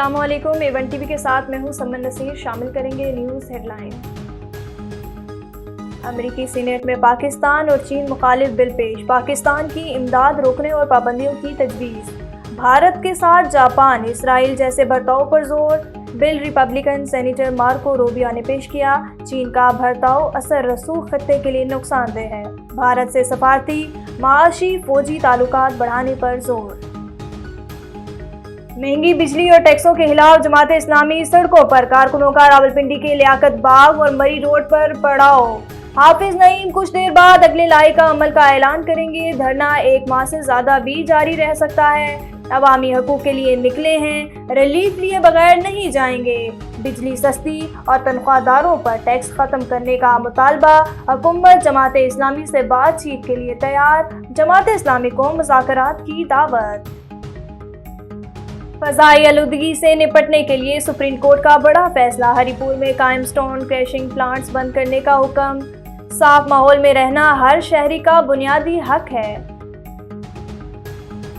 السلام علیکم، even T V کے ساتھ میں ہوں سمن نصیر۔ شامل کریں گے نیوز ہیڈ لائن۔ امریکی سینیٹ میں پاکستان اور چین مخالف بل پیش، پاکستان کی امداد روکنے اور پابندیوں کی تجویز۔ بھارت کے ساتھ جاپان، اسرائیل جیسے برتاؤ پر زور، بل ریپبلکن سینیٹر مارکو روبیو نے پیش کیا۔ چین کا برتاؤ اثر رسوخ خطے کے لیے نقصان دہ ہے، بھارت سے سفارتی، معاشی، فوجی تعلقات بڑھانے پر زور۔ مہنگی بجلی اور ٹیکسوں کے خلاف جماعت اسلامی سڑکوں پر، کارکنوں کا راولپنڈی کے لیاقت باغ اور مری روڈ پر پڑاؤ۔ حافظ نعیم کچھ دیر بعد اگلے لائحہ عمل کا اعلان کریں گے، دھرنا 1 ماہ سے زیادہ بھی جاری رہ سکتا ہے۔ عوامی حقوق کے لیے نکلے ہیں، ریلیف لیے بغیر نہیں جائیں گے۔ بجلی سستی اور تنخواہ داروں پر ٹیکس ختم کرنے کا مطالبہ، حکومت جماعت اسلامی سے بات چیت کے لیے تیار، جماعت اسلامی کو مذاکرات کی دعوت۔ فضائی آلودگی سے نپٹنے کے لیے سپریم کورٹ کا بڑا فیصلہ، ہری پور میں قائم سٹون کریشنگ پلانٹس بند کرنے کا حکم۔ صاف ماحول میں رہنا ہر شہری کا بنیادی حق ہے۔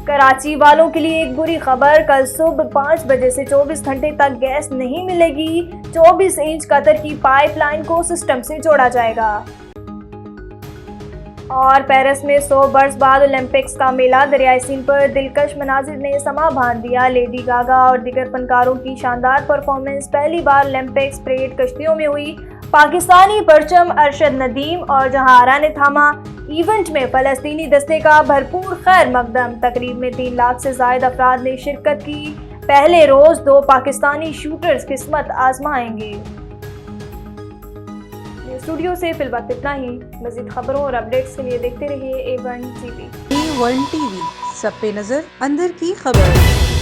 کراچی والوں کے لیے ایک بری خبر، کل صبح 5 بجے سے 24 گھنٹے تک گیس نہیں ملے گی۔ 24 انچ قطر کی پائپ لائن کو سسٹم سے جوڑا جائے گا۔ اور پیرس میں 100 برس بعد اولمپکس کا میلہ، دریائے سین پر دلکش مناظر نے سما باندھ دیا۔ لیڈی گاگا اور دیگر فنکاروں کی شاندار پرفارمنس، پہلی بار اولمپکس پریڈ کشتیوں میں ہوئی۔ پاکستانی پرچم ارشد ندیم اور جہاں آرا نے تھاما۔ ایونٹ میں فلسطینی دستے کا بھرپور خیر مقدم، تقریب میں 3 لاکھ سے زائد افراد نے شرکت کی۔ پہلے روز 2 پاکستانی شوٹرز قسمت آزمائیں گے۔ اسٹوڈیو سے فی الوقت اتنا ہی، مزید خبروں اور اپڈیٹس کے لیے دیکھتے رہیے A1 TV۔ A1 TV، سب پہ نظر، اندر کی خبر۔